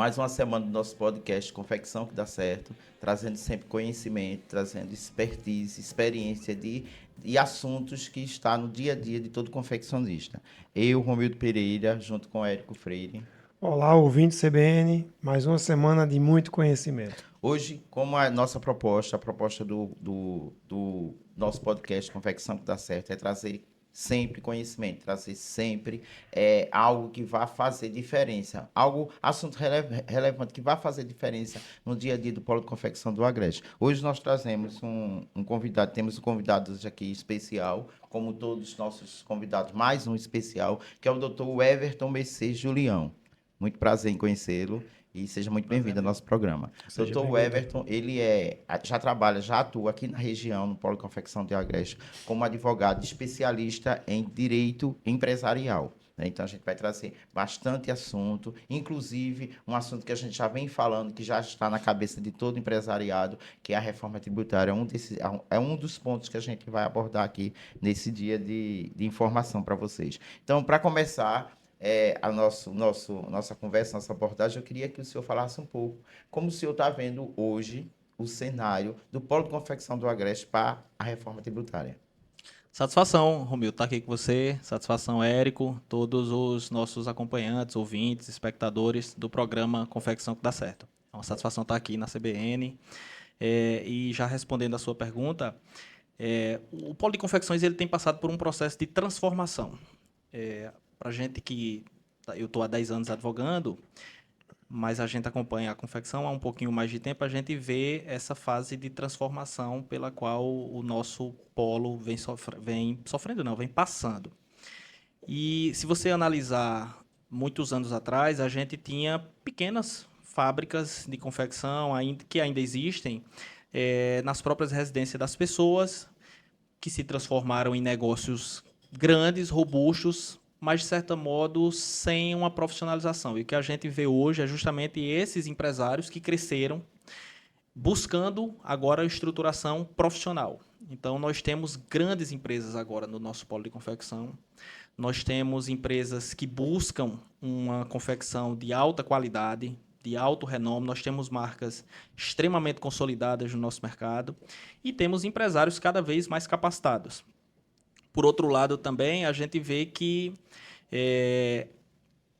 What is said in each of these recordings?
Mais uma semana do nosso podcast Confecção que Dá Certo, trazendo sempre conhecimento, trazendo expertise, experiência de assuntos que está no dia a dia de todo confeccionista. Eu, Romildo Pereira, junto com Érico Freire. Olá, ouvinte CBN, mais uma semana de muito conhecimento. Hoje, como a nossa proposta, a proposta do nosso podcast Confecção que Dá Certo é trazer sempre conhecimento, trazer sempre algo que vá fazer diferença, assunto relevante que vá fazer diferença no dia a dia do Polo de Confecção do Agreste. Hoje nós trazemos um convidado, temos um convidado aqui especial, como todos os nossos convidados, mais um especial, que é o Dr. Everton Mercedes Julião. Muito prazer em conhecê-lo e seja muito bem-vindo ao nosso programa. Seja Dr. bem-vindo. Everton, ele já atua aqui na região, no Polo de Confecção de Agreste, como advogado especialista em direito empresarial. Então, a gente vai trazer bastante assunto, inclusive um assunto que a gente já vem falando, que já está na cabeça de todo empresariado, que é a reforma tributária. É um dos pontos que a gente vai abordar aqui nesse dia de informação para vocês. Então, para começar nossa conversa, nossa abordagem, eu queria que o senhor falasse um pouco como o senhor está vendo hoje o cenário do Polo de Confecção do Agreste para a reforma tributária. Satisfação, Romildo, estar aqui com você. Satisfação, Érico, todos os nossos acompanhantes, ouvintes, espectadores do programa Confecção que Dá Certo. É uma satisfação estar aqui na CBN. E já respondendo a sua pergunta, o Polo de Confecções ele tem passado por um processo de transformação. Para a gente eu estou há 10 anos advogando, mas a gente acompanha a confecção há um pouquinho mais de tempo, a gente vê essa fase de transformação pela qual o nosso polo vem sofrendo, não, vem passando. E se você analisar muitos anos atrás, a gente tinha pequenas fábricas de confecção que ainda existem nas próprias residências das pessoas, que se transformaram em negócios grandes, robustos, mas, de certo modo, sem uma profissionalização. E o que a gente vê hoje é justamente esses empresários que cresceram buscando agora a estruturação profissional. Então, nós temos grandes empresas agora no nosso polo de confecção. Nós temos empresas que buscam uma confecção de alta qualidade, de alto renome. Nós temos marcas extremamente consolidadas no nosso mercado e temos empresários cada vez mais capacitados. Por outro lado, também, a gente vê que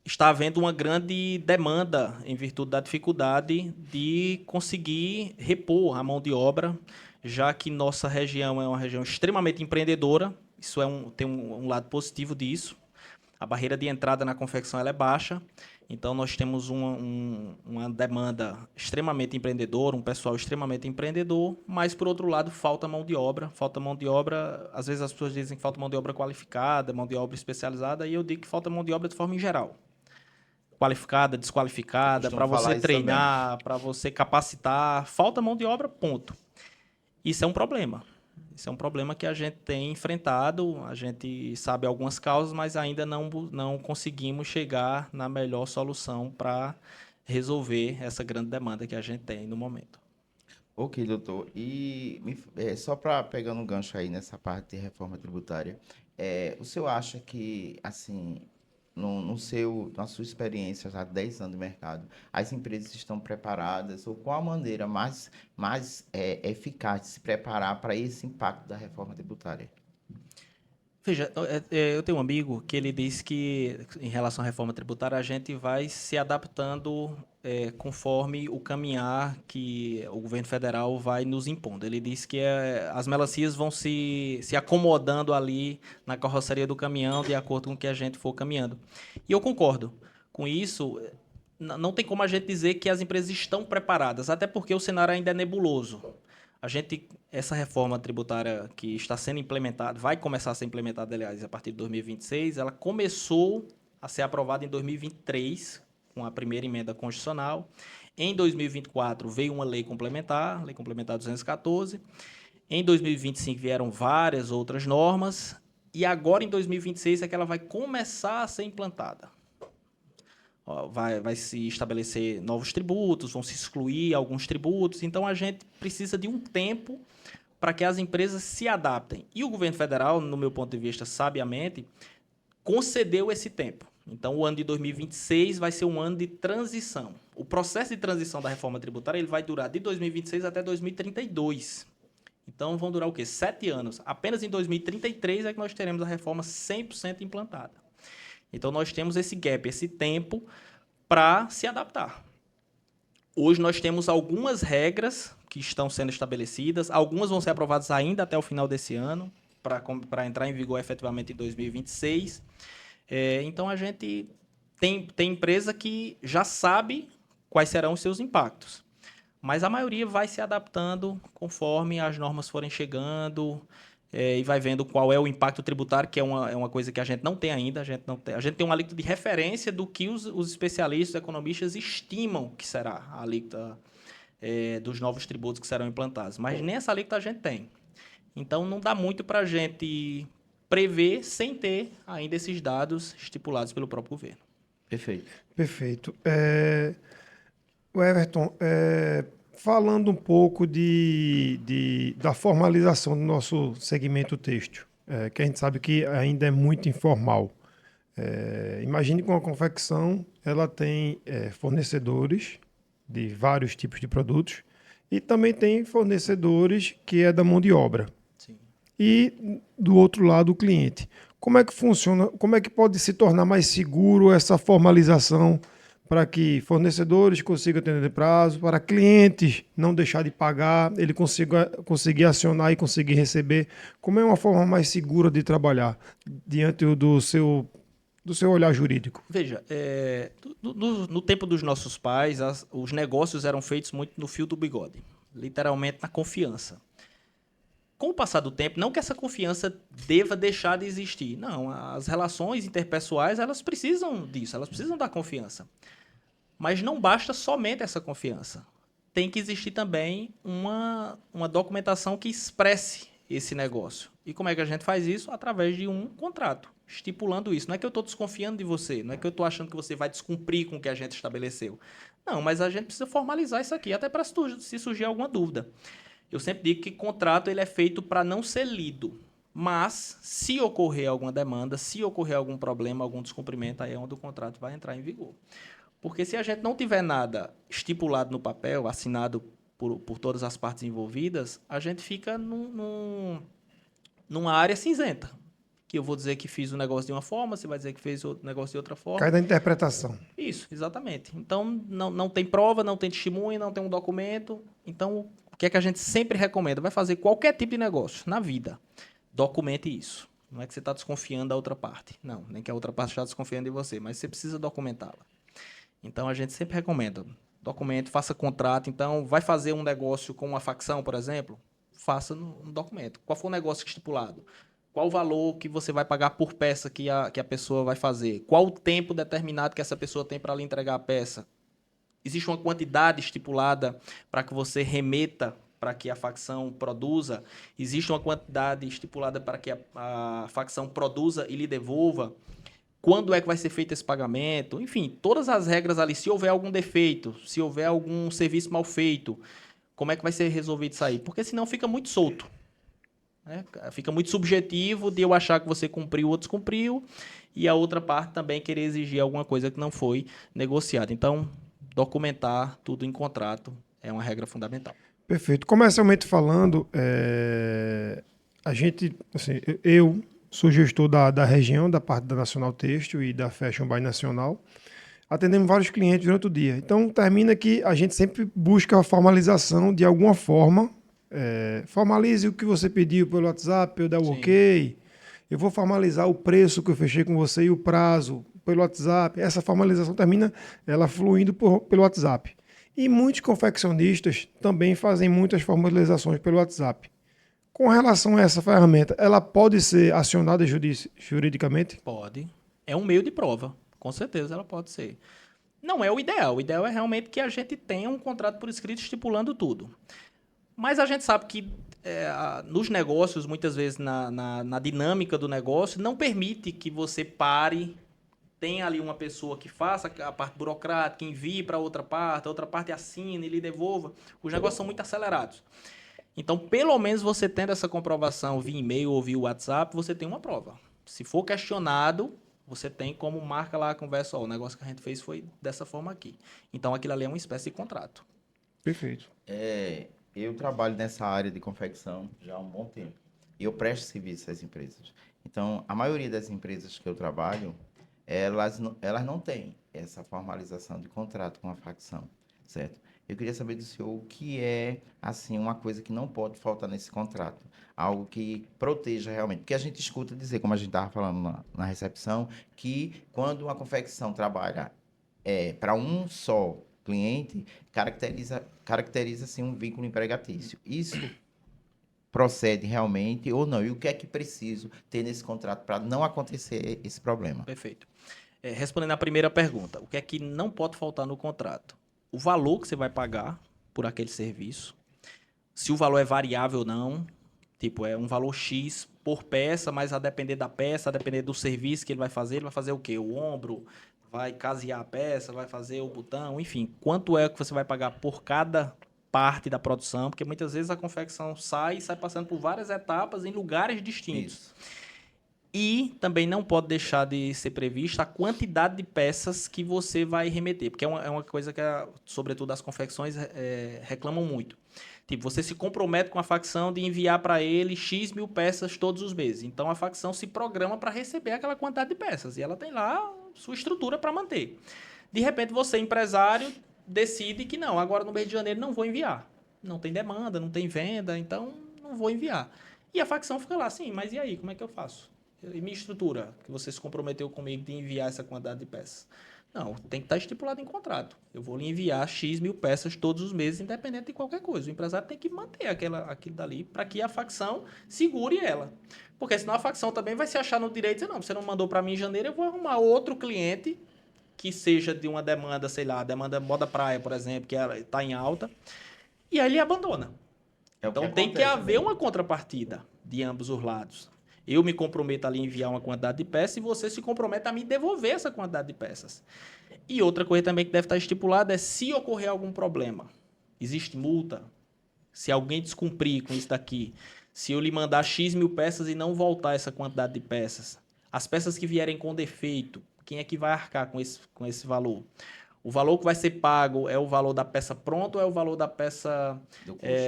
está havendo uma grande demanda em virtude da dificuldade de conseguir repor a mão de obra, já que nossa região é uma região extremamente empreendedora. Isso tem um lado positivo disso. A barreira de entrada na confecção ela é baixa, então nós temos uma demanda extremamente empreendedora, um pessoal extremamente empreendedor, mas, por outro lado, falta mão de obra. Falta mão de obra, às vezes as pessoas dizem que falta mão de obra qualificada, mão de obra especializada, e eu digo que falta mão de obra de forma em geral. Qualificada, desqualificada, para você treinar, para você capacitar, falta mão de obra, ponto. Isso é um problema. Isso é um problema que a gente tem enfrentado, a gente sabe algumas causas, mas ainda não conseguimos chegar na melhor solução para resolver essa grande demanda que a gente tem no momento. Ok, doutor. E só para pegando um gancho aí nessa parte de reforma tributária, o senhor acha que, assim, na sua experiência, já há 10 anos de mercado, as empresas estão preparadas, ou qual a maneira mais eficaz de se preparar para esse impacto da reforma tributária? Veja, eu tenho um amigo que ele diz que, em relação à reforma tributária, a gente vai se adaptando conforme o caminhar que o governo federal vai nos impondo. Ele diz que as melancias vão se acomodando ali na carroceria do caminhão de acordo com o que a gente for caminhando. E eu concordo com isso. Não tem como a gente dizer que as empresas estão preparadas, até porque o cenário ainda é nebuloso. Essa reforma tributária que está sendo implementada, vai começar a ser implementada, aliás, a partir de 2026, ela começou a ser aprovada em 2023, com a primeira emenda constitucional. Em 2024 veio uma lei complementar 214. Em 2025 vieram várias outras normas. E agora, em 2026, é que ela vai começar a ser implantada. Vai se estabelecer novos tributos, vão se excluir alguns tributos. Então, a gente precisa de um tempo para que as empresas se adaptem. E o governo federal, no meu ponto de vista, sabiamente, concedeu esse tempo. Então, o ano de 2026 vai ser um ano de transição. O processo de transição da reforma tributária ele vai durar de 2026 até 2032. Então, vão durar o quê? 7 anos. Apenas em 2033 é que nós teremos a reforma 100% implantada. Então, nós temos esse gap, esse tempo para se adaptar. Hoje, nós temos algumas regras que estão sendo estabelecidas. Algumas vão ser aprovadas ainda até o final desse ano, para entrar em vigor efetivamente em 2026. Então, a gente tem empresa que já sabe quais serão os seus impactos. Mas a maioria vai se adaptando conforme as normas forem chegando e vai vendo qual é o impacto tributário, que é uma coisa que a gente não tem ainda. A gente tem uma alíquota de referência do que os especialistas, economistas estimam que será a alíquota dos novos tributos que serão implantados. Mas nem essa alíquota a gente tem. Então, não dá muito para a gente prever sem ter ainda esses dados estipulados pelo próprio governo. Perfeito. Perfeito. O Everton, falando um pouco da formalização do nosso segmento têxtil, que a gente sabe que ainda é muito informal. Imagine que uma confecção ela tem fornecedores de vários tipos de produtos e também tem fornecedores que é da mão de obra. Sim. E do outro lado o cliente. Como é que funciona? Como é que pode se tornar mais seguro essa formalização para que fornecedores consigam atender prazo, para clientes não deixar de pagar, ele conseguir acionar e conseguir receber? Como é uma forma mais segura de trabalhar diante do seu olhar jurídico? Veja, no tempo dos nossos pais, os negócios eram feitos muito no fio do bigode, literalmente na confiança. Com o passar do tempo, não que essa confiança deva deixar de existir. Não, as relações interpessoais, elas precisam disso, elas precisam da confiança. Mas não basta somente essa confiança. Tem que existir também uma documentação que expresse esse negócio. E como é que a gente faz isso? Através de um contrato, estipulando isso. Não é que eu estou desconfiando de você, não é que eu estou achando que você vai descumprir com o que a gente estabeleceu. Não, mas a gente precisa formalizar isso aqui, até para se surgir alguma dúvida. Eu sempre digo que contrato ele é feito para não ser lido. Mas, se ocorrer alguma demanda, se ocorrer algum problema, algum descumprimento, aí é onde o contrato vai entrar em vigor. Porque se a gente não tiver nada estipulado no papel, assinado por todas as partes envolvidas, a gente fica numa área cinzenta. Que eu vou dizer que fiz o negócio de uma forma, você vai dizer que fez o negócio de outra forma. Cai da interpretação. Isso, exatamente. Então, não tem prova, não tem testemunha, não tem um documento. Então, o que é que a gente sempre recomenda? Vai fazer qualquer tipo de negócio na vida. Documente isso. Não é que você está desconfiando da outra parte. Não, nem que a outra parte está desconfiando de você, mas você precisa documentá-la. Então, a gente sempre recomenda. Documento, faça contrato. Então, vai fazer um negócio com uma facção, por exemplo? Faça no documento. Qual for o negócio estipulado? Qual o valor que você vai pagar por peça que a pessoa vai fazer? Qual o tempo determinado que essa pessoa tem para lhe entregar a peça? Existe uma quantidade estipulada para que você remeta para que a facção produza? Existe uma quantidade estipulada para que a facção produza e lhe devolva? Quando é que vai ser feito esse pagamento? Enfim, todas as regras ali. Se houver algum defeito, se houver algum serviço mal feito, como é que vai ser resolvido isso aí? Porque senão fica muito solto. Fica muito subjetivo de eu achar que você cumpriu ou descumpriu e a outra parte também querer exigir alguma coisa que não foi negociada. Então, documentar tudo em contrato é uma regra fundamental. Perfeito. Comercialmente falando, a gente, assim, eu sou gestor da região, da parte da Nacional Têxtil e da Fashion by Nacional. Atendemos vários clientes durante o dia. Então, termina que a gente sempre busca a formalização de alguma forma. Formalize o que você pediu pelo WhatsApp, eu dar o ok. Eu vou formalizar o preço que eu fechei com você e o prazo pelo WhatsApp. Essa formalização termina ela fluindo pelo WhatsApp. E muitos confeccionistas também fazem muitas formalizações pelo WhatsApp. Com relação a essa ferramenta, ela pode ser acionada juridicamente? Pode. É um meio de prova. Com certeza ela pode ser. Não é o ideal. O ideal é realmente que a gente tenha um contrato por escrito estipulando tudo. Mas a gente sabe que nos negócios, muitas vezes na dinâmica do negócio, não permite que você pare, tenha ali uma pessoa que faça a parte burocrática, envie para outra parte assine e lhe devolva. Os negócios são muito acelerados. Então, pelo menos você tendo essa comprovação via e-mail ou via WhatsApp, você tem uma prova. Se for questionado, você tem como marca lá a conversa, ó, o negócio que a gente fez foi dessa forma aqui. Então, aquilo ali é uma espécie de contrato. Perfeito. Eu trabalho nessa área de confecção já há um bom tempo. E eu presto serviço às empresas. Então, a maioria das empresas que eu trabalho, elas não têm essa formalização de contrato com a facção, certo? Eu queria saber do senhor o que é, assim, uma coisa que não pode faltar nesse contrato. Algo que proteja realmente. Porque a gente escuta dizer, como a gente estava falando na recepção, que quando uma confecção trabalha para um só cliente, caracteriza-se um vínculo empregatício. Isso procede realmente ou não? E o que é que preciso ter nesse contrato para não acontecer esse problema? Perfeito. Respondendo à primeira pergunta, o que é que não pode faltar no contrato? O valor que você vai pagar por aquele serviço, se o valor é variável ou não, tipo, é um valor X por peça, mas a depender da peça, a depender do serviço que ele vai fazer o quê? O ombro, vai casear a peça, vai fazer o botão, enfim, quanto é que você vai pagar por cada parte da produção, porque muitas vezes a confecção sai passando por várias etapas em lugares distintos. Isso. E também não pode deixar de ser prevista a quantidade de peças que você vai remeter, porque é uma coisa que, sobretudo, as confecções reclamam muito. Tipo, você se compromete com a facção de enviar para ele X mil peças todos os meses. Então, a facção se programa para receber aquela quantidade de peças. E ela tem lá sua estrutura para manter. De repente, você, empresário, decide que não, agora no mês de janeiro não vou enviar. Não tem demanda, não tem venda, então não vou enviar. E a facção fica lá, sim, mas e aí, como é que eu faço? E minha estrutura, que você se comprometeu comigo de enviar essa quantidade de peças. Não, tem que estar estipulado em contrato. Eu vou lhe enviar X mil peças todos os meses, independente de qualquer coisa. O empresário tem que manter aquilo dali para que a facção segure ela. Porque senão a facção também vai se achar no direito de dizer, não, você não mandou para mim em janeiro, eu vou arrumar outro cliente que seja de uma demanda, sei lá, demanda moda praia, por exemplo, que está em alta, e aí ele abandona. É o que Então tem que acontece haver mesmo. uma contrapartida de ambos os lados. Eu me comprometo ali a enviar uma quantidade de peças e você se compromete a me devolver essa quantidade de peças. E outra coisa também que deve estar estipulada é se ocorrer algum problema. Existe multa? Se alguém descumprir com isso daqui, se eu lhe mandar X mil peças e não voltar essa quantidade de peças, as peças que vierem com defeito, quem é que vai arcar com esse valor? O valor que vai ser pago é o valor da peça pronta ou é o valor da peça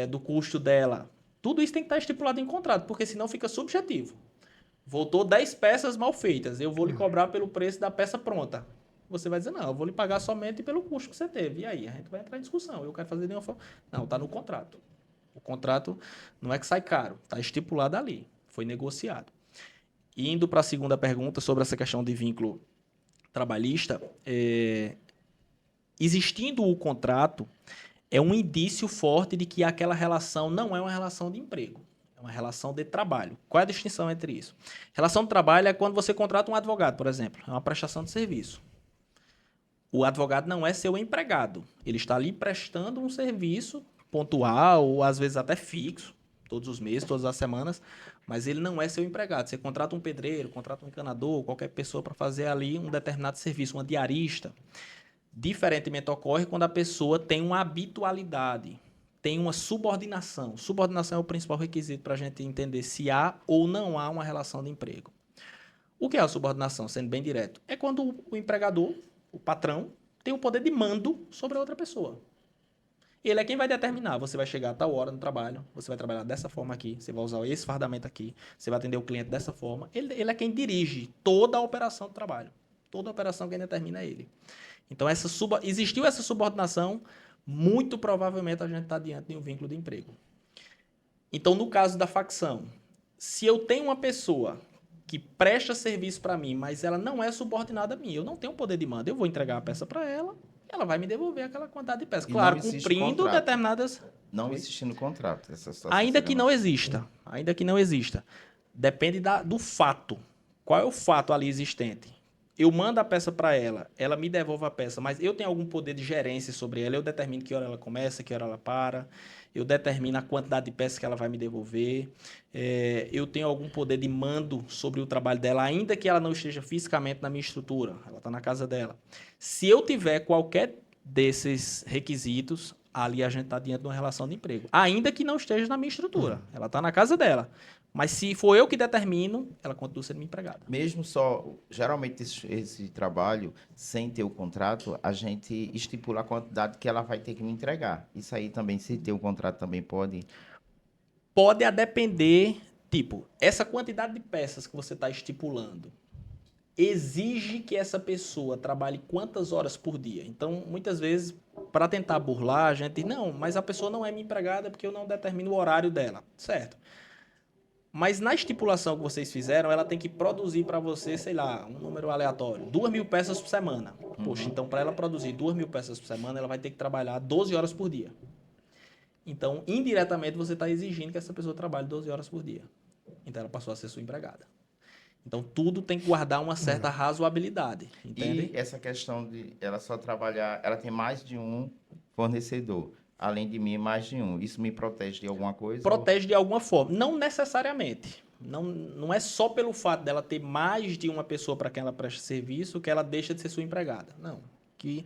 do custo dela? Tudo isso tem que estar estipulado em contrato, porque senão fica subjetivo. Voltou 10 peças mal feitas, eu vou lhe cobrar pelo preço da peça pronta. Você vai dizer, não, eu vou lhe pagar somente pelo custo que você teve. E aí? A gente vai entrar em discussão. Eu quero fazer de uma forma. Não, está no contrato. O contrato não é que sai caro, está estipulado ali, foi negociado. Indo para a segunda pergunta sobre essa questão de vínculo trabalhista, existindo o contrato, é um indício forte de que aquela relação não é uma relação de emprego, é uma relação de trabalho. Qual é a distinção entre isso? Relação de trabalho é quando você contrata um advogado, por exemplo, é uma prestação de serviço. O advogado não é seu empregado, ele está ali prestando um serviço pontual, ou às vezes até fixo, todos os meses, todas as semanas, mas ele não é seu empregado. Você contrata um pedreiro, contrata um encanador, qualquer pessoa para fazer ali um determinado serviço, uma diarista. Diferentemente ocorre quando a pessoa tem uma habitualidade, tem uma subordinação. Subordinação é o principal requisito para a gente entender se há ou não há uma relação de emprego. O que é a subordinação, sendo bem direto? É quando o empregador, o patrão, tem o poder de mando sobre a outra pessoa. Ele é quem vai determinar. Você vai chegar a tal hora no trabalho, você vai trabalhar dessa forma aqui, você vai usar esse fardamento aqui, você vai atender o cliente dessa forma. Ele é quem dirige toda a operação do trabalho. Toda a operação quem determina é ele. Então, existiu essa subordinação, muito provavelmente a gente está diante de um vínculo de emprego. Então, no caso da facção, se eu tenho uma pessoa que presta serviço para mim, mas ela não é subordinada a mim, eu não tenho poder de mando, eu vou entregar a peça para ela, ela vai me devolver aquela quantidade de peças. E Claro, não existe cumprindo contrato. determinadas... Não existe no contrato essa situação. Ainda seria que não exista, depende do fato. Qual é o fato ali existente? Eu mando a peça para ela, ela me devolve a peça, mas eu tenho algum poder de gerência sobre ela, eu determino que hora ela começa, que hora ela para, eu determino a quantidade de peças que ela vai me devolver, eu tenho algum poder de mando sobre o trabalho dela, ainda que ela não esteja fisicamente na minha estrutura, ela está na casa dela. Se eu tiver qualquer desses requisitos, ali a gente está diante de uma relação de emprego. Ainda que não esteja na minha estrutura. Ela está na casa dela. Mas se for eu que determino, ela continua sendo minha empregada. Mesmo só, geralmente esse trabalho, sem ter o contrato, a gente estipula a quantidade que ela vai ter que me entregar. Isso aí também, se ter o contrato, também pode. Pode a depender, tipo, essa quantidade de peças que você está estipulando exige que essa pessoa trabalhe quantas horas por dia. Então, muitas vezes, para tentar burlar, a gente diz, não, mas a pessoa não é minha empregada porque eu não determino o horário dela. Certo. Mas na estipulação que vocês fizeram, ela tem que produzir para você, sei lá, um número aleatório, 2.000 peças por semana. Poxa, então para ela produzir 2.000 peças por semana, ela vai ter que trabalhar 12 horas por dia. Então, indiretamente, você está exigindo que essa pessoa trabalhe 12 horas por dia. Então, ela passou a ser sua empregada. Então, tudo tem que guardar uma certa razoabilidade, entende? E essa questão de ela só trabalhar, ela tem mais de um fornecedor. Além de mim, mais de um. Isso me protege de alguma coisa? Protege de alguma forma. Não necessariamente. Não é só pelo fato dela ter mais de uma pessoa para quem ela presta serviço que ela deixa de ser sua empregada. Não. Que,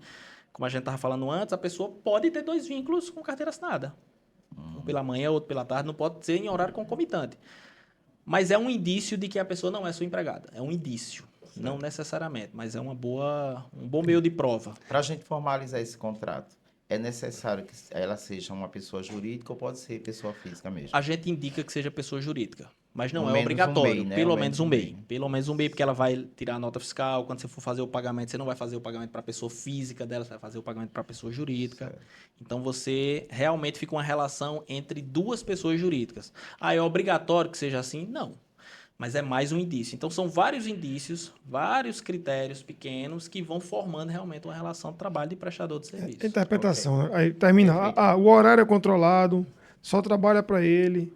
como a gente estava falando antes, a pessoa pode ter 2 vínculos com carteira assinada. Um pela manhã, outro pela tarde. Não pode ser em horário concomitante. Mas é um indício de que a pessoa não é sua empregada. É um indício. Certo. Não necessariamente, mas é um bom meio de prova. Para a gente formalizar esse contrato, é necessário que ela seja uma pessoa jurídica ou pode ser pessoa física mesmo? A gente indica que seja pessoa jurídica, mas não No é menos obrigatório. um MEI, né? Pelo menos um MEI. Pelo menos um MEI, porque ela vai tirar a nota fiscal. Quando você for fazer o pagamento, você não vai fazer o pagamento para a pessoa física dela, você vai fazer o pagamento para a pessoa jurídica. Certo. Então, você realmente fica uma relação entre 2 pessoas jurídicas. Ah, é obrigatório que seja assim? Não. Mas é mais um indício. Então, são vários indícios, vários critérios pequenos que vão formando realmente uma relação de trabalho de prestador de serviço. Interpretação, okay. Né? Aí termina. O horário é controlado, só trabalha para ele,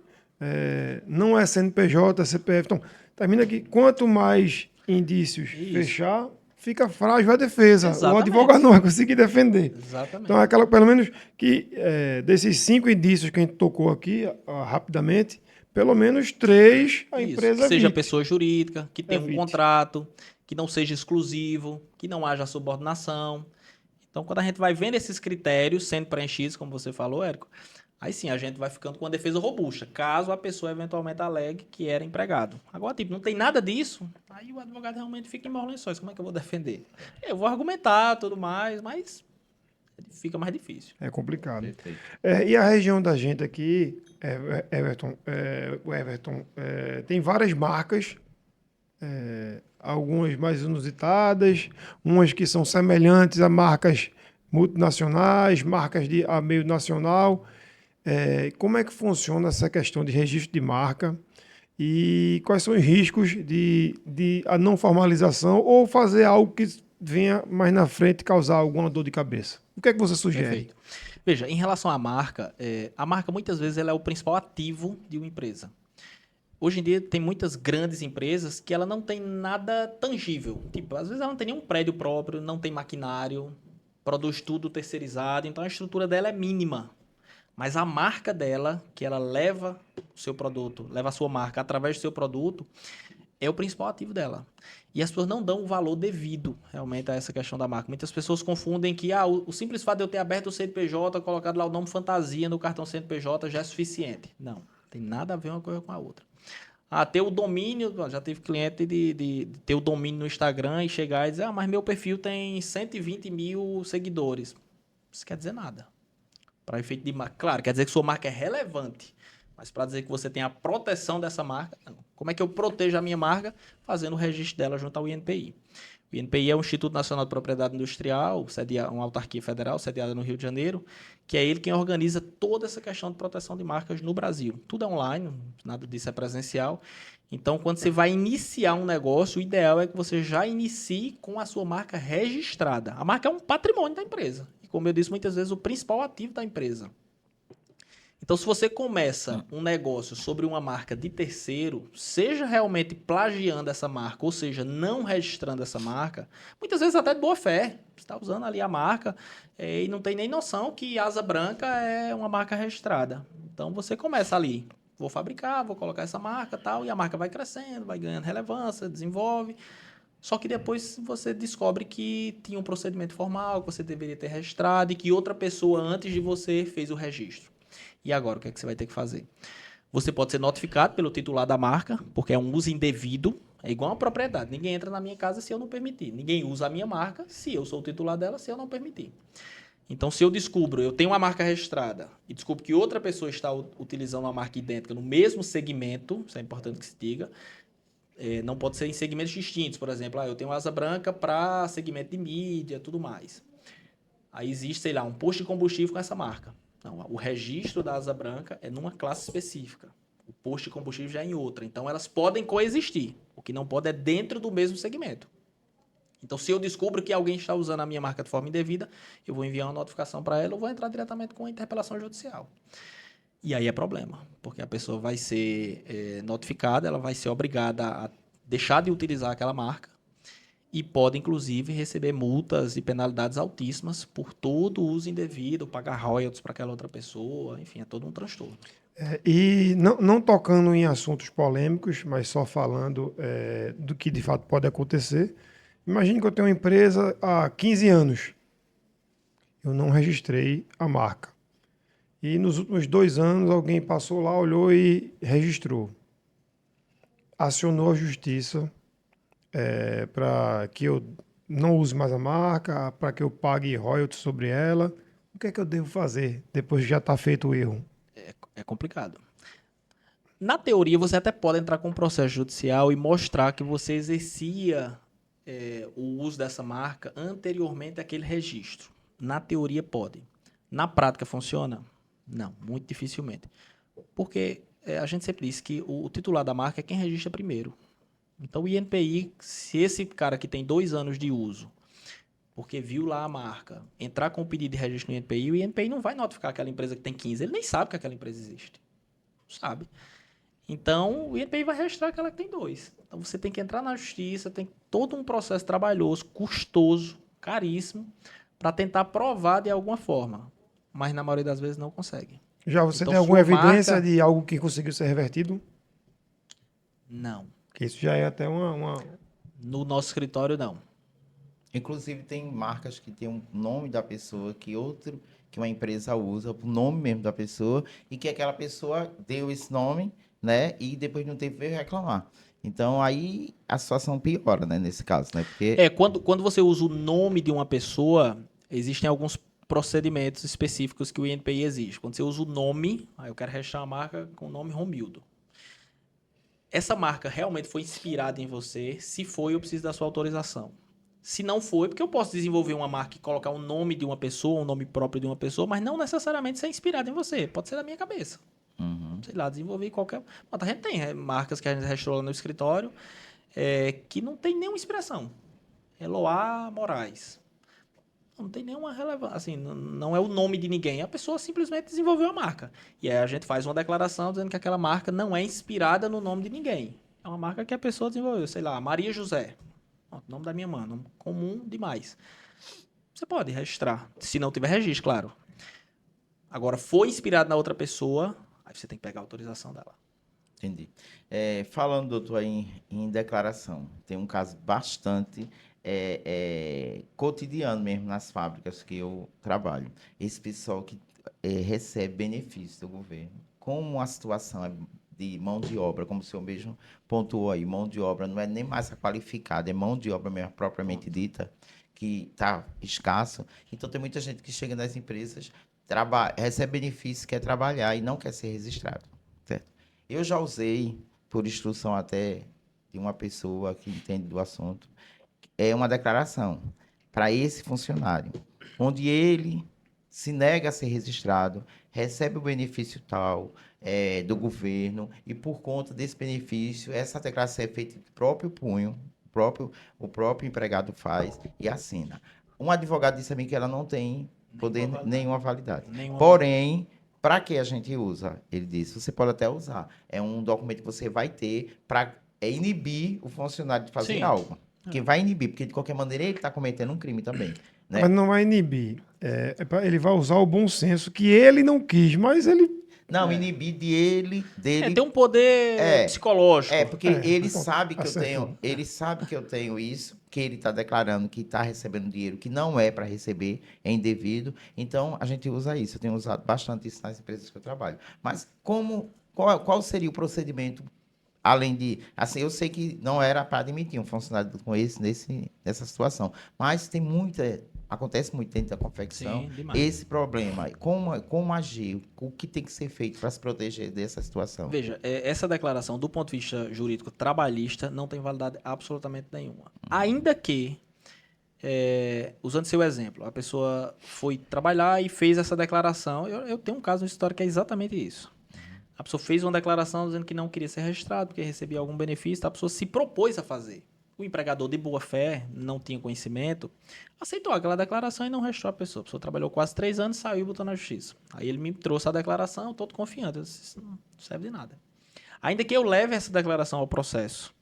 não é CNPJ, é CPF. Então, termina aqui. Quanto mais indícios fechar, fica frágil a defesa. Exatamente. O advogado não vai conseguir defender. Exatamente. Então, é aquela, pelo menos, que desses 5 indícios que a gente tocou aqui, rapidamente, pelo menos 3 a empresa que seja pessoa jurídica, que tenha um contrato, que não seja exclusivo, que não haja subordinação. Então, quando a gente vai vendo esses critérios sendo preenchidos, como você falou, Érico, aí sim a gente vai ficando com uma defesa robusta, caso a pessoa eventualmente alegue que era empregado. Agora, tipo, não tem nada disso, aí o advogado realmente fica em maus lençóis. Como é que eu vou defender? Eu vou argumentar tudo mais, mas fica mais difícil. É complicado. E a região da gente aqui, Everton, tem várias marcas, algumas mais inusitadas, umas que são semelhantes a marcas multinacionais, marcas a meio nacional. Como é que funciona essa questão de registro de marca e quais são os riscos de a não formalização ou fazer algo que venha mais na frente causar alguma dor de cabeça? O que é que você sugere? Perfeito. Veja, em relação à marca, a marca muitas vezes ela é o principal ativo de uma empresa. Hoje em dia tem muitas grandes empresas que ela não tem nada tangível. Tipo, às vezes ela não tem nenhum prédio próprio, não tem maquinário, produz tudo terceirizado, então a estrutura dela é mínima. Mas a marca dela, que ela leva o seu produto, leva a sua marca através do seu produto, é o principal ativo dela. E as pessoas não dão o valor devido realmente a essa questão da marca. Muitas pessoas confundem que o simples fato de eu ter aberto o CNPJ, colocado lá o nome fantasia no cartão CNPJ já é suficiente. Não, tem nada a ver uma coisa com a outra. Ter o domínio, já teve cliente de ter o domínio no Instagram e chegar e dizer, mas meu perfil tem 120 mil seguidores. Isso quer dizer nada. Para efeito de marca. Claro, quer dizer que sua marca é relevante. Mas para dizer que você tem a proteção dessa marca, não. Como é que eu protejo a minha marca? Fazendo o registro dela junto ao INPI. O INPI é o Instituto Nacional de Propriedade Industrial, uma autarquia federal, sediada no Rio de Janeiro, que é ele quem organiza toda essa questão de proteção de marcas no Brasil. Tudo é online, nada disso é presencial. Então, quando você vai iniciar um negócio, o ideal é que você já inicie com a sua marca registrada. A marca é um patrimônio da empresa. E, como eu disse muitas vezes, o principal ativo da empresa. Então, se você começa um negócio sobre uma marca de terceiro, seja realmente plagiando essa marca, ou seja, não registrando essa marca, muitas vezes até de boa fé. Você está usando ali a marca e não tem nem noção que Asa Branca é uma marca registrada. Então, você começa ali. Vou fabricar, vou colocar essa marca e tal, e a marca vai crescendo, vai ganhando relevância, desenvolve. Só que depois você descobre que tinha um procedimento formal, que você deveria ter registrado e que outra pessoa antes de você fez o registro. E agora, o que é que você vai ter que fazer? Você pode ser notificado pelo titular da marca, porque é um uso indevido. É igual uma propriedade. Ninguém entra na minha casa se eu não permitir. Ninguém usa a minha marca se eu sou o titular dela, se eu não permitir. Então, se eu descubro, eu tenho uma marca registrada e descubro que outra pessoa está utilizando uma marca idêntica no mesmo segmento, isso é importante que se diga, não pode ser em segmentos distintos. Por exemplo, eu tenho asa branca para segmento de mídia, tudo mais. Aí existe, sei lá, um posto de combustível com essa marca. Não, o registro da asa branca é numa classe específica. O posto de combustível já é em outra. Então, elas podem coexistir. O que não pode é dentro do mesmo segmento. Então, se eu descubro que alguém está usando a minha marca de forma indevida, eu vou enviar uma notificação para ela ou vou entrar diretamente com a interpelação judicial. E aí é problema, porque a pessoa vai ser notificada, ela vai ser obrigada a deixar de utilizar aquela marca e pode, inclusive, receber multas e penalidades altíssimas por todo o uso indevido, pagar royalties para aquela outra pessoa, enfim, é todo um transtorno. E não tocando em assuntos polêmicos, mas só falando do que de fato pode acontecer. Imagine que eu tenho uma empresa há 15 anos. Eu não registrei a marca. E nos últimos 2 anos alguém passou lá, olhou e registrou. Acionou a justiça para que eu não use mais a marca, para que eu pague royalties sobre ela. O que é que eu devo fazer depois que já está feito o erro? É complicado. Na teoria, você até pode entrar com um processo judicial e mostrar que você exercia o uso dessa marca anteriormente àquele registro. Na teoria, pode. Na prática, funciona? Não, muito dificilmente. Porque a gente sempre diz que o titular da marca é quem registra primeiro. Então, o INPI, se esse cara que tem 2 anos de uso, porque viu lá a marca, entrar com o pedido de registro no INPI, o INPI não vai notificar aquela empresa que tem 15. Ele nem sabe que aquela empresa existe. Não sabe. Então, o INPI vai registrar aquela que tem 2. Então, você tem que entrar na justiça, tem todo um processo trabalhoso, custoso, caríssimo, para tentar provar de alguma forma. Mas, na maioria das vezes, não consegue. Já você Então, tem alguma sua evidência marca- de algo que conseguiu ser revertido? Não. Que isso já é até uma... No nosso escritório, não. Inclusive, tem marcas que tem um nome da pessoa que uma empresa usa, o nome mesmo da pessoa, e que aquela pessoa deu esse nome, né? E depois de um tempo veio reclamar. Então, aí a situação piora, né? Nesse caso, né? Porque Quando você usa o nome de uma pessoa, existem alguns procedimentos específicos que o INPI exige. Quando você usa o nome, eu quero registrar uma marca com o nome Romildo. Essa marca realmente foi inspirada em você? Se foi, eu preciso da sua autorização. Se não foi, porque eu posso desenvolver uma marca e colocar o nome de uma pessoa, um nome próprio de uma pessoa, mas não necessariamente ser inspirado em você. Pode ser da minha cabeça. Sei lá, desenvolver qualquer... Mas a gente tem marcas que a gente registrou lá no escritório que não tem nenhuma inspiração. Eloá Moraes. Não tem nenhuma relevância. Assim, não é o nome de ninguém. A pessoa simplesmente desenvolveu a marca. E aí a gente faz uma declaração dizendo que aquela marca não é inspirada no nome de ninguém. É uma marca que a pessoa desenvolveu. Sei lá, Maria José. Nome da minha mãe. Nome comum demais. Você pode registrar. Se não tiver registro, claro. Agora, foi inspirado na outra pessoa, aí você tem que pegar a autorização dela. entendi. Falando, doutor, em declaração, tem um caso bastante cotidiano mesmo nas fábricas que eu trabalho. Esse pessoal que recebe benefícios do governo, como a situação é de mão de obra, como o senhor mesmo pontuou aí, mão de obra não é nem massa qualificada, é mão de obra mesmo propriamente dita, que está escasso. Então, tem muita gente que chega nas empresas, recebe benefícios, quer trabalhar e não quer ser registrado. Certo? Eu já usei, por instrução até de uma pessoa que entende do assunto, uma declaração para esse funcionário, onde ele se nega a ser registrado, recebe o benefício tal do governo e por conta desse benefício, essa declaração é feita de próprio punho, o próprio empregado faz e assina. Um advogado disse a mim que ela não tem nenhuma validade. Porém, para que a gente usa? Ele disse, você pode até usar. É um documento que você vai ter para inibir o funcionário de fazer algo. Que vai inibir, porque de qualquer maneira ele está cometendo um crime também. Né? Mas não vai inibir. Ele vai usar o bom senso que ele não quis, mas ele Não, inibir dele. Tem um poder psicológico. Porque ele sabe que acertou. ele sabe que eu tenho isso, que ele está declarando que está recebendo dinheiro que não é para receber, é indevido. Então, a gente usa isso. Eu tenho usado bastante isso nas empresas que eu trabalho. Mas qual seria o procedimento, além de... Assim, eu sei que não era para admitir um funcionário com nessa situação, mas tem acontece muito dentro da confecção. Sim, demais. Esse problema, como agir, o que tem que ser feito para se proteger dessa situação? Veja, essa declaração, do ponto de vista jurídico trabalhista, não tem validade absolutamente nenhuma. Ainda que, usando seu exemplo, a pessoa foi trabalhar e fez essa declaração. Eu tenho um caso no histórico que é exatamente isso. A pessoa fez uma declaração dizendo que não queria ser registrado, porque recebia algum benefício, a pessoa se propôs a fazer. O empregador, de boa fé, não tinha conhecimento, aceitou aquela declaração e não registrou a pessoa. A pessoa trabalhou quase 3 anos e saiu e botou na justiça. Aí ele me trouxe a declaração, todo confiante. Eu disse, isso não serve de nada. Ainda que eu leve essa declaração ao processo,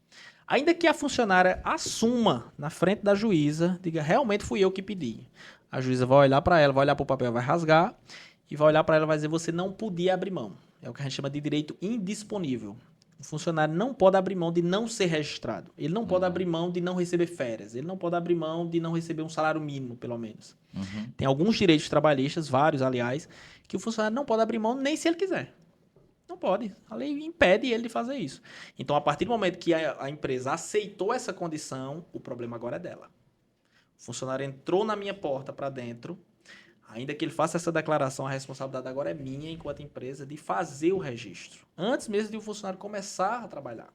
ainda que a funcionária assuma na frente da juíza, diga, realmente fui eu que pedi. A juíza vai olhar para ela, vai olhar para o papel, vai rasgar, e vai olhar para ela e vai dizer, você não podia abrir mão. É o que a gente chama de direito indisponível. O funcionário não pode abrir mão de não ser registrado. Ele não pode abrir mão de não receber férias. Ele não pode abrir mão de não receber um salário mínimo, pelo menos. Tem alguns direitos trabalhistas, vários, aliás, que o funcionário não pode abrir mão nem se ele quiser. Não pode. A lei impede ele de fazer isso. Então, a partir do momento que a empresa aceitou essa condição, o problema agora é dela. O funcionário entrou na minha porta para dentro. Ainda que ele faça essa declaração, a responsabilidade agora é minha, enquanto empresa, de fazer o registro. Antes mesmo de o funcionário começar a trabalhar.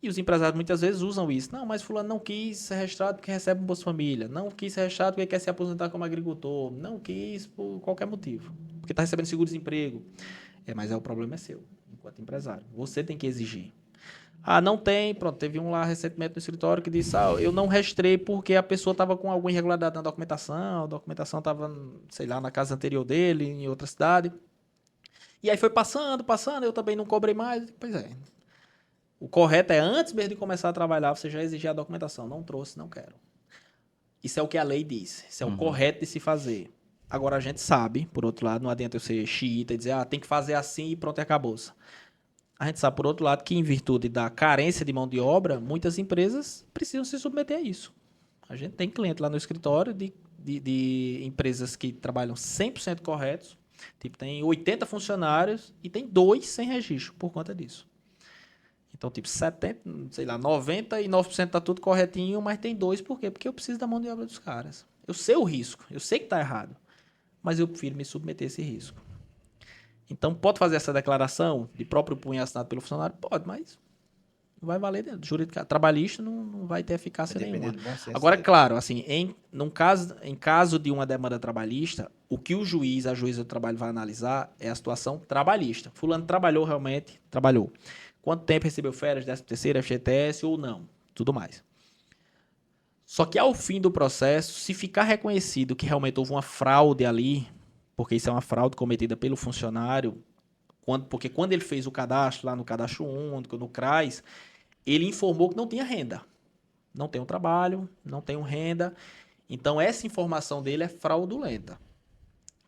E os empresários muitas vezes usam isso. Não, mas fulano não quis ser registrado porque recebe um Bolsa Família. Não quis ser registrado porque quer se aposentar como agricultor. Não quis por qualquer motivo. Porque está recebendo seguro-desemprego. Mas o problema é seu, enquanto empresário. Você tem que exigir. Ah, não tem. Pronto, teve um lá recentemente no escritório que disse, eu não registrei porque a pessoa estava com alguma irregularidade na documentação, a documentação estava, sei lá, na casa anterior dele, em outra cidade. E aí foi passando, eu também não cobrei mais. Pois é. O correto é, antes mesmo de começar a trabalhar, você já exigir a documentação. Não trouxe, não quero. Isso é o que a lei diz. Isso é o correto de se fazer. Agora, a gente sabe, por outro lado, não adianta eu ser xiita e dizer, tem que fazer assim e pronto, acabou-se. A gente sabe, por outro lado, que em virtude da carência de mão de obra, muitas empresas precisam se submeter a isso. A gente tem cliente lá no escritório de empresas que trabalham 100% corretos, tipo, tem 80 funcionários e tem 2 sem registro por conta disso. Então, tipo, 99% tá tudo corretinho, mas tem 2, por quê? Porque eu preciso da mão de obra dos caras. Eu sei o risco, eu sei que está errado, mas eu prefiro me submeter a esse risco. Então, pode fazer essa declaração de próprio punho assinado pelo funcionário? Pode, mas não vai valer dentro. Jurídica trabalhista não vai ter eficácia nenhuma. Agora, claro, assim, em caso de uma demanda trabalhista, o que o juiz, a juíza do trabalho vai analisar é a situação trabalhista. Fulano trabalhou realmente? Trabalhou. Quanto tempo recebeu férias, 13º, FGTS ou não? Tudo mais. Só que ao fim do processo, se ficar reconhecido que realmente houve uma fraude ali, porque isso é uma fraude cometida pelo funcionário, porque quando ele fez o cadastro lá no Cadastro Único, no CRAS, ele informou que não tinha renda. Não tem um trabalho, não tem renda. Então, essa informação dele é fraudulenta.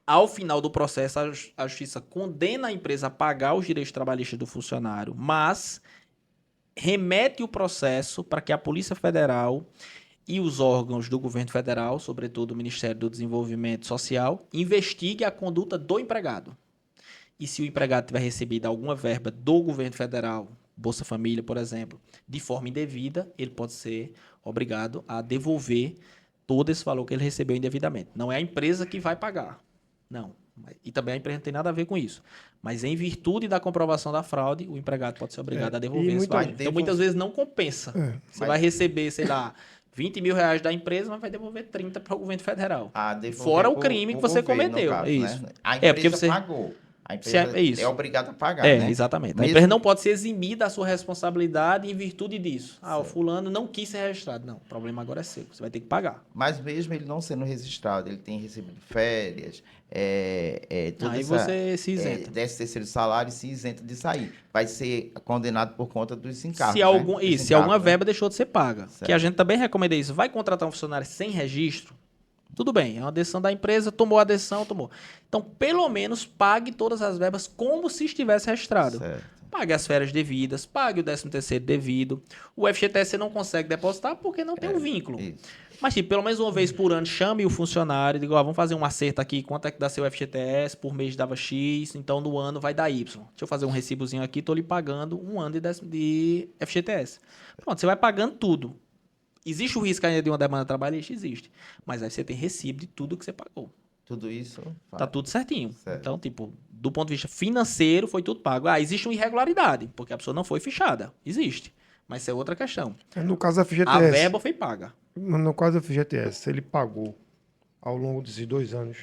Ao final do processo, a Justiça condena a empresa a pagar os direitos trabalhistas do funcionário, mas remete o processo para que a Polícia Federal e os órgãos do governo federal, sobretudo o Ministério do Desenvolvimento Social, investigue a conduta do empregado. E se o empregado tiver recebido alguma verba do governo federal, Bolsa Família, por exemplo, de forma indevida, ele pode ser obrigado a devolver todo esse valor que ele recebeu indevidamente. Não é a empresa que vai pagar. Não. E também a empresa não tem nada a ver com isso. Mas em virtude da comprovação da fraude, o empregado pode ser obrigado a devolver esse valor. Então, muitas vezes não compensa. Você vai receber, sei lá, 20 mil reais da empresa, mas vai devolver 30 para o governo federal. Fora o crime que você cometeu. Caso, isso. Né? A empresa pagou. A empresa é obrigada a pagar, né? Exatamente. A empresa não pode se eximir da sua responsabilidade em virtude disso. O fulano não quis ser registrado. Não, o problema agora é seu. Você vai ter que pagar. Mas mesmo ele não sendo registrado, ele tem recebido férias, aí você se isenta. 13º salário, se isenta de sair. Vai ser condenado por conta dos encargos, se alguma verba deixou de ser paga. Certo. Que a gente também recomenda isso. Vai contratar um funcionário sem registro? Tudo bem, é uma decisão da empresa, tomou a decisão, tomou. Então, pelo menos, pague todas as verbas como se estivesse registrado. Certo. Pague as férias devidas, pague o 13º devido. O FGTS você não consegue depositar porque não tem um vínculo. Isso. Mas, tipo, pelo menos uma vez por ano, chame o funcionário e diga, ó, vamos fazer um acerto aqui, quanto é que dá seu FGTS, por mês dava X, então no ano vai dar Y. Deixa eu fazer um recibozinho aqui, tô lhe pagando um ano de FGTS. Pronto, você vai pagando tudo. Existe o risco ainda de uma demanda trabalhista? Existe. Mas aí você tem recibo de tudo que você pagou. Tudo isso. Tá tudo certinho. Certo. Então, tipo, do ponto de vista financeiro, foi tudo pago. Ah, existe uma irregularidade, porque a pessoa não foi fichada. Existe. Mas isso é outra questão. No caso da A FGTS, verba foi paga. no caso da FGTS, se ele pagou ao longo desses 2 anos,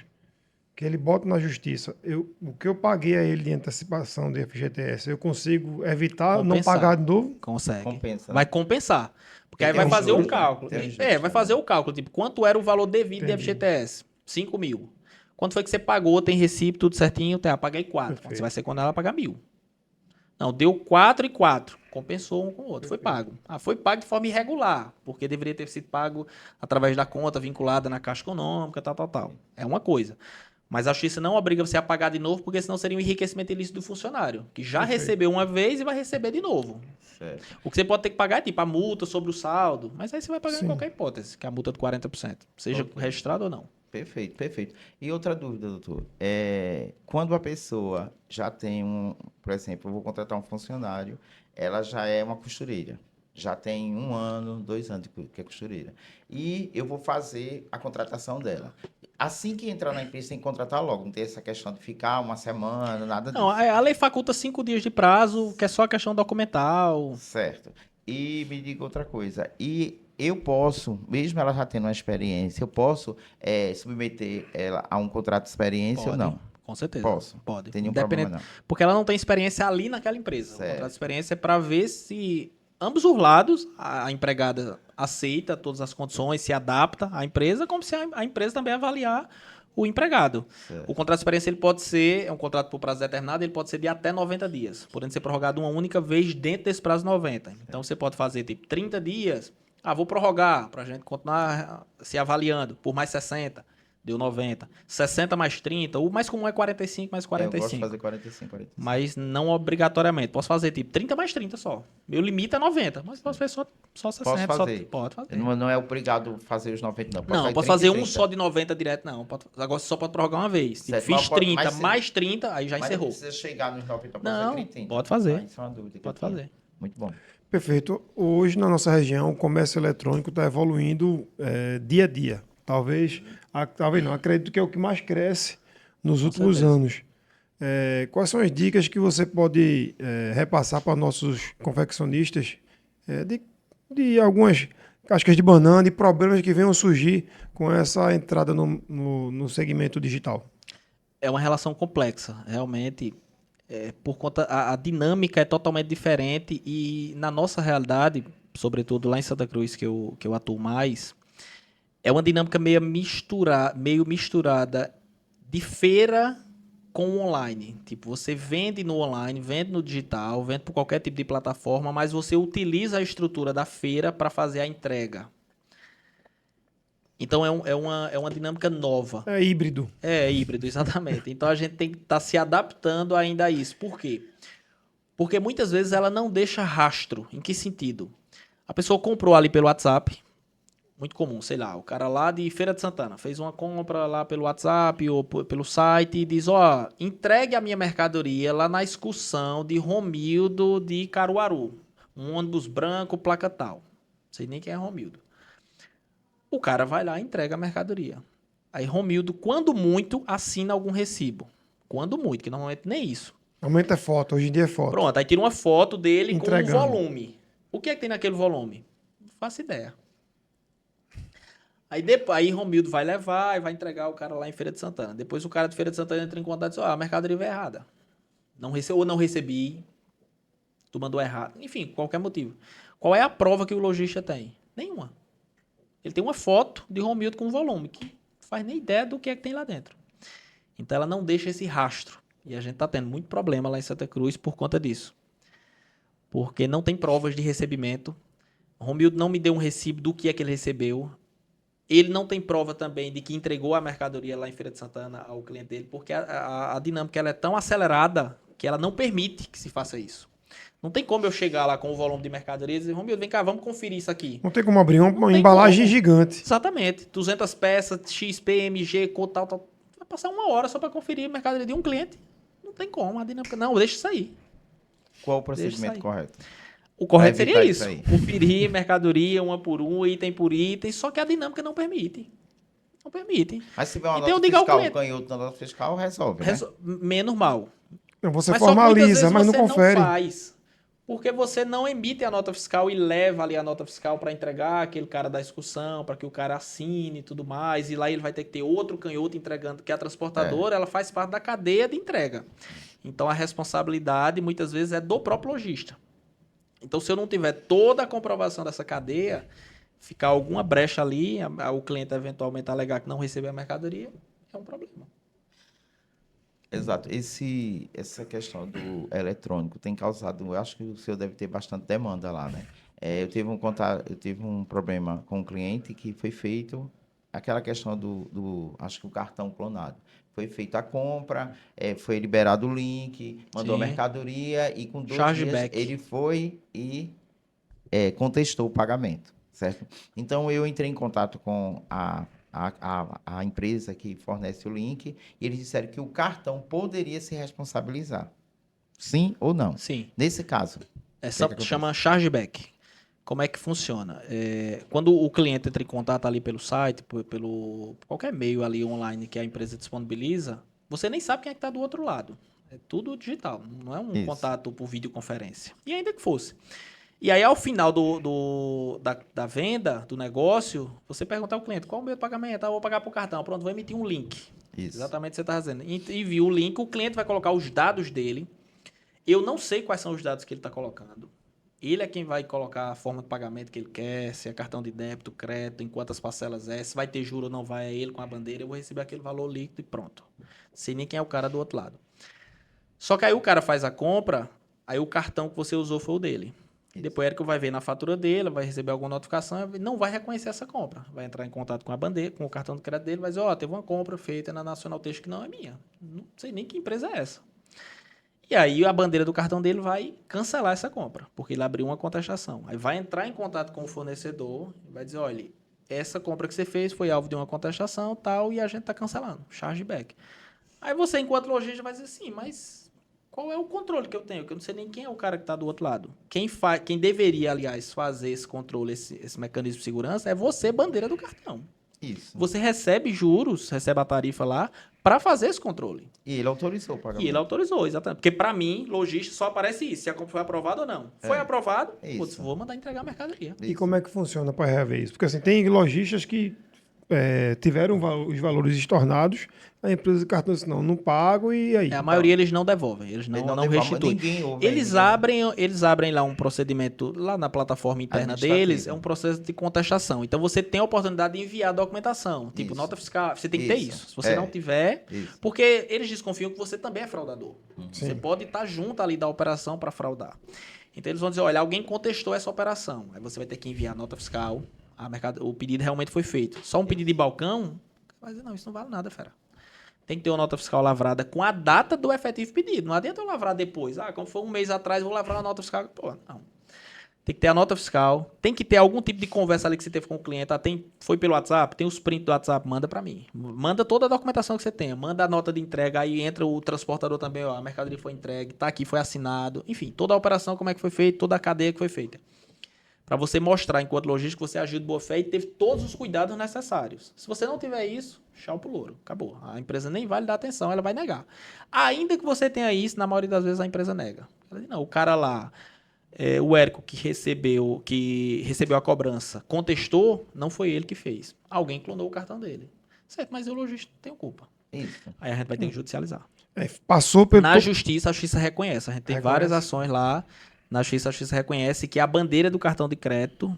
que ele bota na justiça, o que eu paguei a ele de antecipação de FGTS, eu consigo evitar não Compensar. pagar de novo? Consegue. Compensa, né? Vai compensar. Porque aí Tem vai um fazer o juros, né? cálculo. Tem um juros, Vai né? fazer o cálculo. Tipo, quanto era o valor devido de Entendi. FGTS? 5 mil. Quanto foi que você pagou? Tem recibo, tudo certinho. Tá, paguei 4. Perfeito. Quando você vai ser quando ela pagar 1.000. Não, deu 4 e 4. Compensou um com o outro. Foi pago. Ah, foi pago de forma irregular, porque deveria ter sido pago através da conta vinculada na Caixa Econômica, tal. É uma coisa. Mas a justiça não obriga você a pagar de novo, porque senão seria um enriquecimento ilícito do funcionário, que já Perfeito. recebeu uma vez e vai receber de novo. Certo. O que você pode ter que pagar é tipo a multa sobre o saldo, mas aí você vai pagar Sim. em qualquer hipótese, que é a multa de 40%, seja Ok. registrado ou não. Perfeito, perfeito. E outra dúvida, doutor. Quando a pessoa já tem por exemplo, eu vou contratar um funcionário, ela já é uma costureira. Já tem 1 ano, 2 anos que é costureira. E eu vou fazer a contratação dela. Assim que entrar na empresa, tem que contratar logo. Não tem essa questão de ficar 1 semana, nada disso. Não, a lei faculta 5 dias de prazo, que é só a questão documental. Certo. E me diga outra coisa. E eu posso, mesmo ela já tendo uma experiência, eu posso submeter ela a um contrato de experiência ou não? Com certeza. Posso. Pode. Não tem nenhum problema, não. Porque ela não tem experiência ali naquela empresa. O Certo. contrato de experiência é para ver se ambos os lados, a empregada aceita todas as condições, se adapta à empresa, como se a empresa também avaliar o empregado. Certo. O contrato de experiência ele pode ser, é um contrato por prazo determinado, ele pode ser de até 90 dias, podendo ser prorrogado uma única vez dentro desse prazo 90. Então você pode fazer tipo 30 dias, vou prorrogar para a gente continuar se avaliando por mais 60. Deu 90. 60 mais 30. O mais comum é 45 mais Eu gosto de 45. fazer 45, 45. Mas não obrigatoriamente. Posso fazer tipo 30 mais 30 só. Meu limite é 90. Mas posso fazer só 60. Posso fazer? Pode fazer. Não é obrigado fazer os 90, não. Não, posso 30 fazer e um 30. só de 90 direto, não. Agora você só pode prorrogar uma vez. Tipo, Certo, mas fiz pode- 30 mas se- mais 30, aí já Mas encerrou. não precisa chegar nos 90, pode Não, fazer 30 e 30. pode fazer. Isso é uma dúvida que Pode eu tinha. fazer. Muito bom. Perfeito. Hoje, na nossa região, o comércio eletrônico está evoluindo dia a dia. Talvez não, acredito que é o que mais cresce nos últimos certeza. anos. Quais são as dicas que você pode repassar para nossos confeccionistas de algumas cascas de banana e problemas que venham surgir com essa entrada no segmento digital? É uma relação complexa, realmente. Por conta a dinâmica é totalmente diferente e na nossa realidade, sobretudo lá em Santa Cruz que eu atuo mais, é uma dinâmica meio misturada de feira com o online. Tipo, você vende no online, vende no digital, vende por qualquer tipo de plataforma, mas você utiliza a estrutura da feira para fazer a entrega. Então é uma dinâmica nova. É híbrido. É híbrido, exatamente. Então a gente tem que estar se adaptando ainda a isso. Por quê? Porque muitas vezes ela não deixa rastro. Em que sentido? A pessoa comprou ali pelo WhatsApp. Muito comum, sei lá, o cara lá de Feira de Santana fez uma compra lá pelo WhatsApp ou pelo site e diz, entregue a minha mercadoria lá na excursão de Romildo de Caruaru. Um ônibus branco, placa tal. Não sei nem quem é Romildo. O cara vai lá e entrega a mercadoria. Aí Romildo, quando muito, assina algum recibo. Quando muito, que normalmente nem isso. Normalmente é foto, hoje em dia é foto. Pronto, aí tira uma foto dele Entregando. com um volume. O que é que tem naquele volume? Não faço ideia. Aí Romildo vai levar e vai entregar o cara lá em Feira de Santana. Depois o cara de Feira de Santana entra em contato e diz, a mercadoria veio errada. Não recebi, tu mandou errado. Enfim, qualquer motivo. Qual é a prova que o lojista tem? Nenhuma. Ele tem uma foto de Romildo com volume, que não faz nem ideia do que é que tem lá dentro. Então ela não deixa esse rastro. E a gente está tendo muito problema lá em Santa Cruz por conta disso. Porque não tem provas de recebimento. Romildo não me deu um recibo do que é que ele recebeu. Ele não tem prova também de que entregou a mercadoria lá em Feira de Santana ao cliente dele, porque a dinâmica ela é tão acelerada que ela não permite que se faça isso. Não tem como eu chegar lá com o volume de mercadoria e dizer, Romildo, vem cá, vamos conferir isso aqui. Não tem como abrir Não uma tem embalagem como. gigante. Exatamente. 200 peças, XP, MG, cor, tal. Vai passar 1 hora só para conferir a mercadoria de um cliente. Não tem como. A dinâmica, não, deixa isso aí. Qual o Deixa procedimento isso aí. correto? O correto Pra seria evitar isso. isso aí. Conferir mercadoria uma por uma, item por item, só que a dinâmica não permite. Não permite. Mas se tiver uma Então eu nota digo ao fiscal, cliente, canhoto na nota fiscal, resolve, né? menos mal. Não, você Mas só que muitas formaliza, vezes mas não você não confere. faz. Porque você não emite a nota fiscal e leva ali a nota fiscal para entregar aquele cara da excursão, para que o cara assine e tudo mais. E lá ele vai ter que ter outro canhoto entregando, que a transportadora ela faz parte da cadeia de entrega. Então a responsabilidade muitas vezes é do próprio lojista. Então se eu não tiver toda a comprovação dessa cadeia, ficar alguma brecha ali, o cliente eventualmente alegar que não recebeu a mercadoria, é um problema. Exato. Essa questão do eletrônico tem causado, eu acho que o senhor deve ter bastante demanda lá, né? Eu tive um problema com um cliente que foi feito aquela questão acho que o cartão clonado. Foi feita a compra, foi liberado o link, mandou a Sim. mercadoria e com 2 dias Chargeback. ele foi e contestou o pagamento, certo? Então eu entrei em contato com a empresa que fornece o link e eles disseram que o cartão poderia se responsabilizar. Sim ou não? Sim. Nesse caso, Essa que chama chargeback. Como é que funciona? Quando o cliente entra em contato ali pelo site, pelo qualquer meio ali online que a empresa disponibiliza, você nem sabe quem é que está do outro lado. É tudo digital, não é um Isso. contato por videoconferência. E ainda que fosse. E aí, ao final da venda, do negócio, você pergunta ao cliente, qual é o meio de pagamento? Ah, eu vou pagar por cartão. Pronto, vou emitir um link. Isso. Exatamente o que você está dizendo. E viu o link, o cliente vai colocar os dados dele. Eu não sei quais são os dados que ele está colocando. Ele é quem vai colocar a forma de pagamento que ele quer, se é cartão de débito, crédito, em quantas parcelas é, se vai ter juro ou não vai, é ele com a bandeira, eu vou receber aquele valor líquido e pronto. Sei nem quem é o cara do outro lado. Só que aí o cara faz a compra, aí o cartão que você usou foi o dele. Isso. Depois ele vai ver na fatura dele, vai receber alguma notificação, não vai reconhecer essa compra. Vai entrar em contato com a bandeira, com o cartão de crédito dele, vai dizer, teve uma compra feita na Nacional Texto que não é minha. Não sei nem que empresa é essa. E aí a bandeira do cartão dele vai cancelar essa compra, porque ele abriu uma contestação. Aí vai entrar em contato com o fornecedor e vai dizer, olha, essa compra que você fez foi alvo de uma contestação tal e a gente está cancelando, chargeback. Aí você, enquanto lojista, vai dizer assim, mas qual é o controle que eu tenho? Que eu não sei nem quem é o cara que está do outro lado. Quem deveria, aliás, fazer esse controle, esse mecanismo de segurança, é você, bandeira do cartão. Isso. Você recebe juros, recebe a tarifa lá, para fazer esse controle. E ele autorizou o pagamento. E ele autorizou, exatamente. Porque para mim, lojista, só aparece isso, se a compra foi aprovada ou não. Foi aprovado, putz, vou mandar entregar a mercadoria. E como é que funciona para rever isso? Porque assim, tem lojistas que tiveram os valores estornados, a empresa de cartão disse, não pago e aí. A maioria eles não devolvem, eles não devolve, restituem. ninguém ouve, Eles abrem lá um procedimento, lá na plataforma interna deles, é um processo de contestação. Então você tem a oportunidade de enviar a documentação, tipo Isso. nota fiscal, você tem que ter isso. Se você não tiver, porque eles desconfiam que você também é fraudador. Você pode estar junto ali da operação para fraudar. Então eles vão dizer, olha, alguém contestou essa operação. Aí você vai ter que enviar a nota fiscal, o pedido realmente foi feito. Só um pedido de balcão, vai dizer, não, isso não vale nada, fera. Tem que ter uma nota fiscal lavrada com a data do efetivo pedido. Não adianta eu lavrar depois. Como foi um mês atrás, eu vou lavrar a nota fiscal. Pô, não. Tem que ter a nota fiscal. Tem que ter algum tipo de conversa ali que você teve com o cliente. Foi pelo WhatsApp? Tem os prints do WhatsApp? Manda para mim. Manda toda a documentação que você tenha. Manda a nota de entrega. Aí entra o transportador também. A mercadoria foi entregue. Tá aqui, foi assinado. Enfim, toda a operação, como é que foi feita. Toda a cadeia que foi feita. Para você mostrar, enquanto logístico, que você agiu de boa fé e teve todos os cuidados necessários. Se você não tiver isso, tchau pro louro. Acabou. A empresa nem vai lhe dar atenção, ela vai negar. Ainda que você tenha isso, na maioria das vezes a empresa nega. Ela diz, não, o cara lá, o Érico que recebeu a cobrança, contestou, não foi ele que fez. Alguém clonou o cartão dele. Certo, mas eu, lojista, tenho culpa. Isso. Aí a gente vai ter que judicializar. Passou pelo... Na justiça, a justiça reconhece. A gente tem várias ações lá. Na justiça, a justiça reconhece que a bandeira do cartão de crédito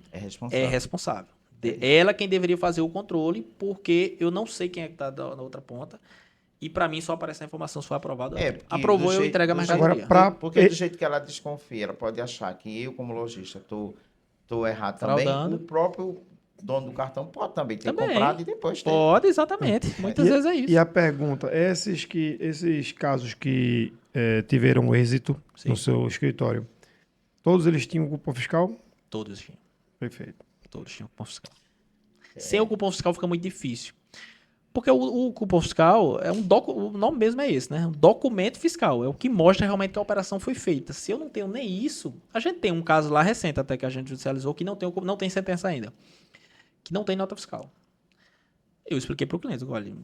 é responsável. Ela quem deveria fazer o controle, porque eu não sei quem é que está na outra ponta. E para mim só aparece a informação se for aprovado. Aprovou, eu entrego a mercadoria. Porque do jeito que ela desconfia, ela pode achar que eu, como lojista, estou errado também. O próprio dono do cartão pode também ter Também. comprado e depois ter. Pode, exatamente. Muitas vezes é isso. E a pergunta, esses casos que tiveram êxito Sim. no seu escritório, todos eles tinham cupom fiscal? Todos tinham. Perfeito. Todos tinham cupom fiscal. Sem o cupom fiscal fica muito difícil. Porque o cupom fiscal é o nome mesmo é esse, né? Um documento fiscal. É o que mostra realmente que a operação foi feita. Se eu não tenho nem isso, a gente tem um caso lá recente até que a gente judicializou que não tem sentença ainda. Que não tem nota fiscal. Eu expliquei para o cliente, olha,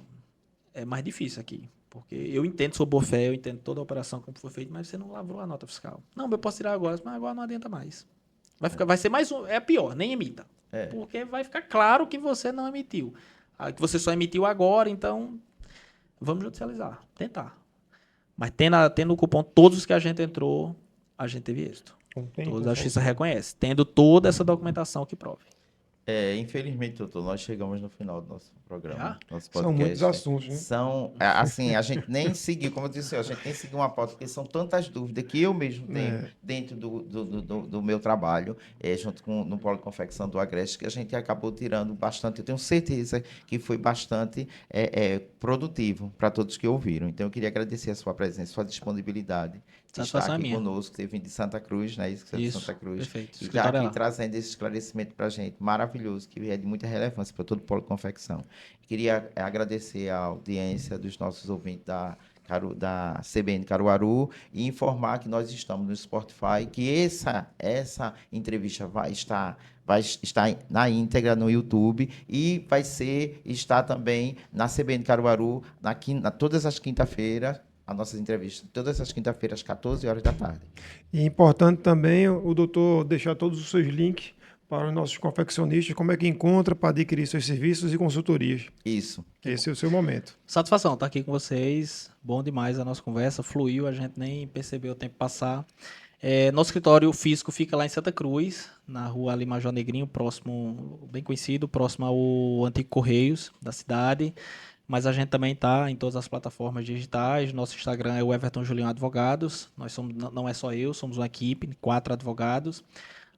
é mais difícil aqui. Porque eu entendo sua boa fé, eu entendo toda a operação como foi feita, mas você não lavrou a nota fiscal. Não, eu posso tirar agora, mas agora não adianta mais. Vai ser mais um. É pior, nem emita. Porque vai ficar claro que você não emitiu. Que você só emitiu agora, então vamos judicializar, tentar. Mas tendo o cupom, todos os que a gente entrou, a gente teve êxito. Todos a justiça reconhece, tendo toda essa documentação que prove. Infelizmente, doutor, nós chegamos no final do nosso programa, nosso podcast. São muitos assuntos, né? Assim, a gente nem seguiu, como eu disse, a gente nem seguiu uma pauta, porque são tantas dúvidas que eu mesmo tenho dentro do meu trabalho, junto com no Polo de Confecção do Agreste, que a gente acabou tirando bastante, eu tenho certeza que foi bastante produtivo para todos que ouviram. Então, eu queria agradecer a sua presença, a sua disponibilidade de estar aqui conosco, você vindo de Santa Cruz, né? Isso, de Santa Cruz. Perfeito. E estar aqui trazendo esse esclarecimento para a gente, maravilhoso, que é de muita relevância para todo o Polo de Confecção. Queria agradecer a audiência dos nossos ouvintes da CBN Caruaru e informar que nós estamos no Spotify, que essa entrevista vai estar na íntegra no YouTube e está também na CBN Caruaru todas as quinta-feiras, as nossas entrevistas, todas as quinta-feiras, às 14 horas da tarde. E é importante também o doutor deixar todos os seus links para os nossos confeccionistas, como é que encontra para adquirir seus serviços e consultorias. Isso. Esse é o seu momento. Satisfação estar aqui com vocês. Bom demais a nossa conversa. Fluiu, a gente nem percebeu o tempo passar. Nosso escritório físico fica lá em Santa Cruz, na rua ali Major Negrinho, bem conhecido, próximo ao antigo Correios da cidade. Mas a gente também está em todas as plataformas digitais. Nosso Instagram é o Everton Julião Advogados. Não é só eu, somos uma equipe de 4 advogados.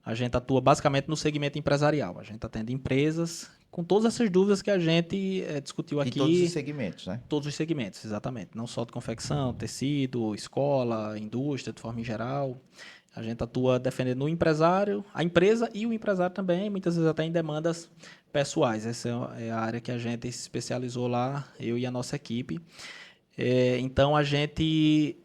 A gente atua basicamente no segmento empresarial. A gente atende empresas com todas essas dúvidas que a gente discutiu aqui. E todos os segmentos, né? Todos os segmentos, exatamente. Não só de confecção, tecido, escola, indústria, de forma em geral. A gente atua defendendo o empresário, a empresa e o empresário também, muitas vezes até em demandas pessoais. Essa é a área que a gente se especializou lá, eu e a nossa equipe. Então, a gente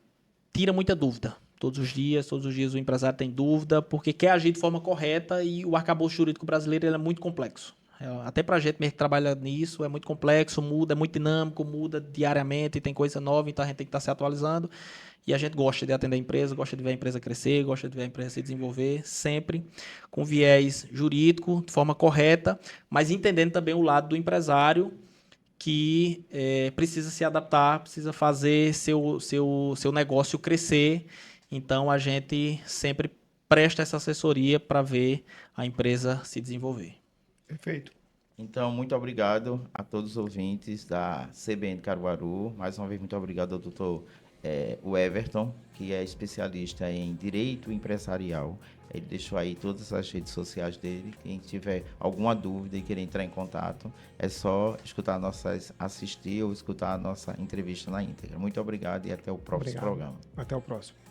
tira muita dúvida. Todos os dias o empresário tem dúvida, porque quer agir de forma correta e o arcabouço jurídico brasileiro ele é muito complexo. Até para a gente mesmo que trabalha nisso, é muito complexo, muda, é muito dinâmico, muda diariamente, tem coisa nova, então a gente tem que estar se atualizando. E a gente gosta de atender a empresa, gosta de ver a empresa crescer, gosta de ver a empresa se desenvolver, sempre com viés jurídico, de forma correta, mas entendendo também o lado do empresário, que precisa se adaptar, precisa fazer seu negócio crescer. Então, a gente sempre presta essa assessoria para ver a empresa se desenvolver. Perfeito. Então, muito obrigado a todos os ouvintes da CBN Caruaru. Mais uma vez, muito obrigado ao doutor Everton, que é especialista em direito empresarial. Ele deixou aí todas as redes sociais dele. Quem tiver alguma dúvida e querer entrar em contato, é só assistir ou escutar a nossa entrevista na íntegra. Muito obrigado e até o próximo programa. Até o próximo.